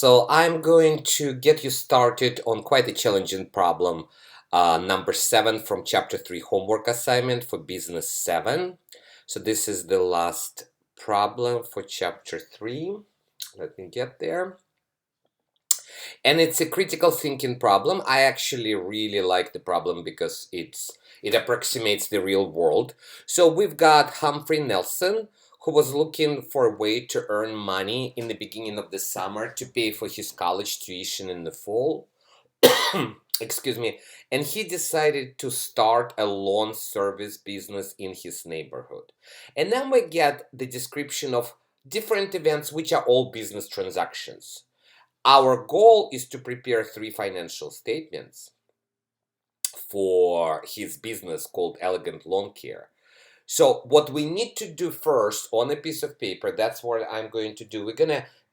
So I'm going to get you started on quite a challenging problem, number 7 from Chapter 3 homework assignment for Business 7. So this is the last problem for Chapter 3. Let me get there. And it's a critical thinking problem. I actually really like the problem because it approximates the real world. So we've got Humphrey Nelson, who was looking for a way to earn money in the beginning of the summer to pay for his college tuition in the fall. Excuse me. And he decided to start a lawn service business in his neighborhood. And then we get the description of different events, which are all business transactions. Our goal is to prepare 3 financial statements for his business called Elegant Lawn Care. So what we need to do first on a piece of paper, that's what I'm going to do.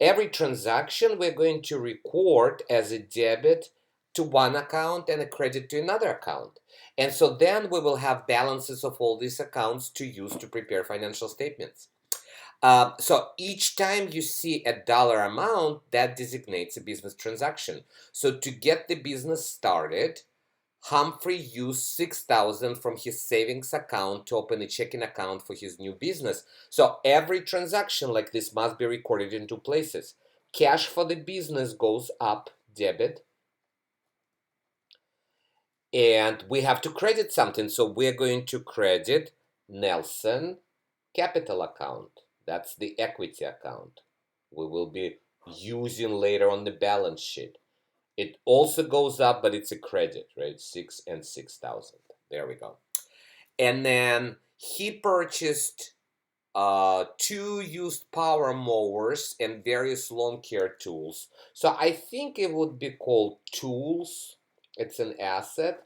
Every transaction we're going to record as a debit to one account and a credit to another account. And so then we will have balances of all these accounts to use to prepare financial statements. So each time you see a dollar amount, that designates a business transaction. So to get the business started, Humphrey used $6,000 from his savings account to open a checking account for his new business. So every transaction like this must be recorded in 2 places. Cash for the business goes up, debit, and we have to credit something. So we're going to credit Nelson capital account. That's the equity account we will be using later on the balance sheet. It also goes up, but it's a credit, right? 6 and 6,000. There we go. And then he purchased 2 used power mowers and various lawn care tools. So I think it would be called tools. It's an asset.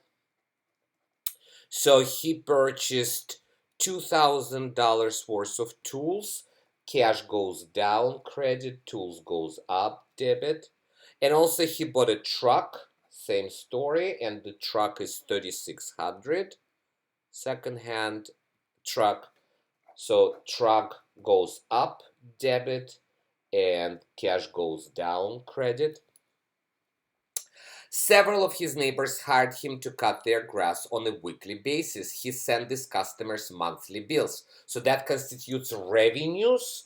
So he purchased $2,000 worth of tools. Cash goes down, credit. Tools goes up, debit. And also he bought a truck, same story, and the truck is $3,600. Second-hand truck. So truck goes up, debit, and cash goes down, credit. Several of his neighbors hired him to cut their grass on a weekly basis. He sent these customers monthly bills. So that constitutes revenues,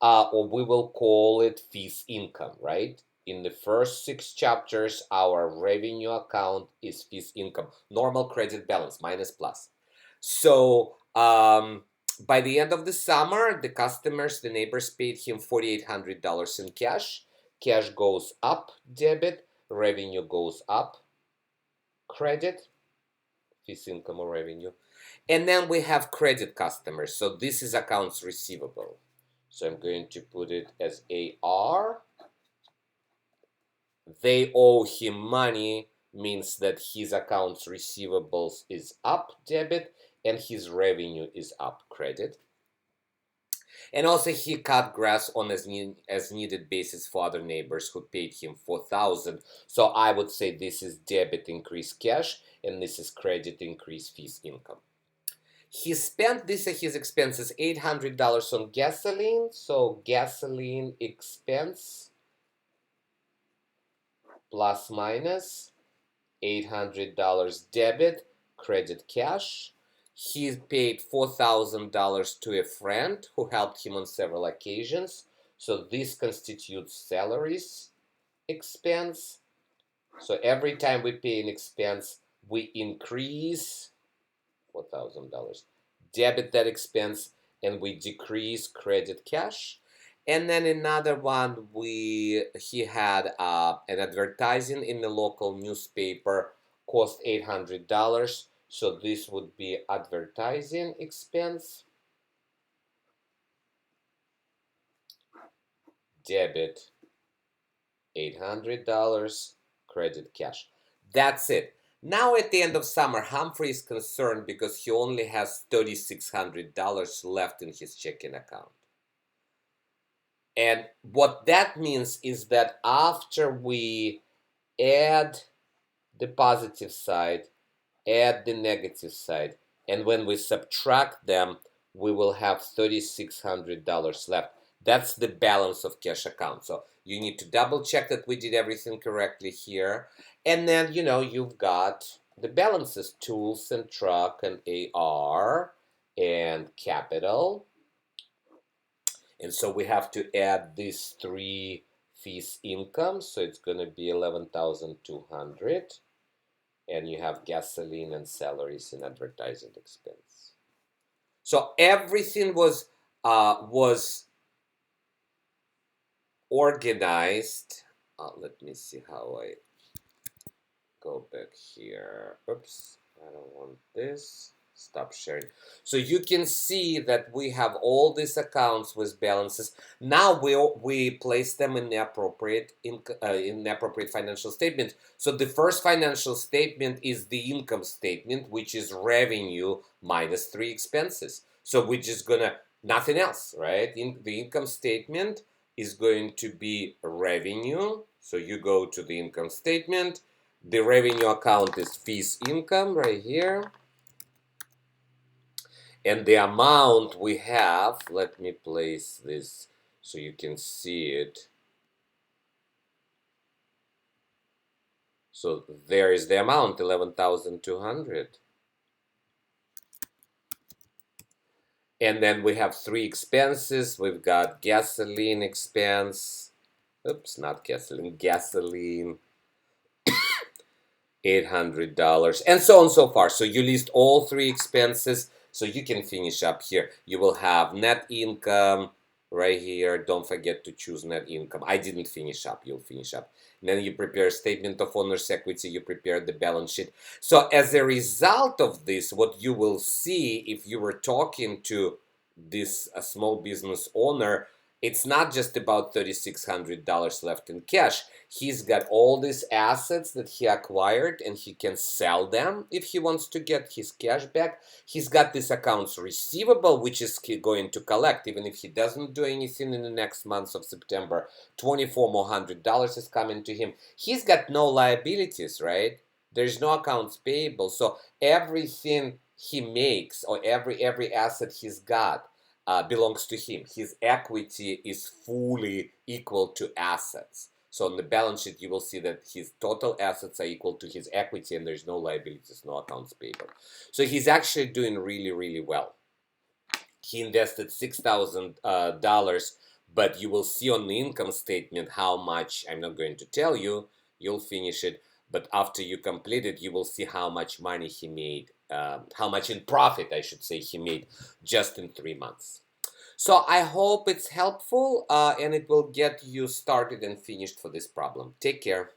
or we will call it fees income, right? In the first 6 chapters, our revenue account is fees income. Normal credit balance, minus plus. So by the end of the summer, the neighbors paid him $4,800 in cash. Cash goes up, debit. Revenue goes up, credit, fees income or revenue. And then we have credit customers. So this is accounts receivable. So I'm going to put it as AR. They owe him money means that his accounts receivables is up, debit, and his revenue is up, credit. And also he cut grass on as needed basis for other neighbors who paid him $4,000. So I would say this is debit increase cash, and this is credit increase fees income. He spent this at his expenses, $800 on gasoline. So gasoline expense plus minus $800 debit, credit cash. He paid $4,000 to a friend who helped him on several occasions. So this constitutes salaries expense. So every time we pay an expense, we increase $4,000, debit that expense, and we decrease credit cash. And then another one, he had an advertising in the local newspaper, cost $800. So this would be advertising expense, debit $800, credit cash. That's it. Now at the end of summer, Humphrey is concerned because he only has $3,600 left in his checking account. And what that means is that after we add the positive side, add the negative side, and when we subtract them, we will have $3,600 left. That's the balance of cash account. So you need to double check that we did everything correctly here. And then, you've got the balances, tools and truck and AR and capital. And so we have to add these three fees income. So it's going to be 11,200. And you have gasoline and salaries and advertising expense. So everything was organized. Let me see how I go back here. Oops, I don't want this. Stop sharing. So you can see that we have all these accounts with balances. Now we place them in the appropriate financial statement. So the first financial statement is the income statement, which is revenue minus three expenses. So we're just gonna nothing else, right? In the income statement is going to be revenue. So you go to the income statement. The revenue account is fees income right here. And the amount we have, let me place this so you can see it. So there is the amount, 11,200. And then we have three expenses. We've got gasoline expense. Oops, not gasoline, gasoline. $800 and so on and so far. So you list all three expenses so you can finish up here. You will have net income right here. Don't forget to choose net income. I didn't finish up. You'll finish up. And then you prepare a statement of owner's equity. You prepare the balance sheet. So as a result of this, what you will see if you were talking to this small business owner, it's not just about $3,600 left in cash. He's got all these assets that he acquired and he can sell them if he wants to get his cash back. He's got this accounts receivable, which is going to collect even if he doesn't do anything in the next months of September. $2,400 is coming to him. He's got no liabilities, right? There's no accounts payable. So everything he makes or every asset he's got belongs to him. His equity is fully equal to assets. So on the balance sheet, you will see that his total assets are equal to his equity and there's no liabilities, no accounts payable. So he's actually doing really, really well. He invested $6,000, but you will see on the income statement how much. I'm not going to tell you. You'll finish it. But after you complete it, you will see how much money he made, how much in profit, I should say, he made just in 3 months. So I hope it's helpful and it will get you started and finished for this problem. Take care.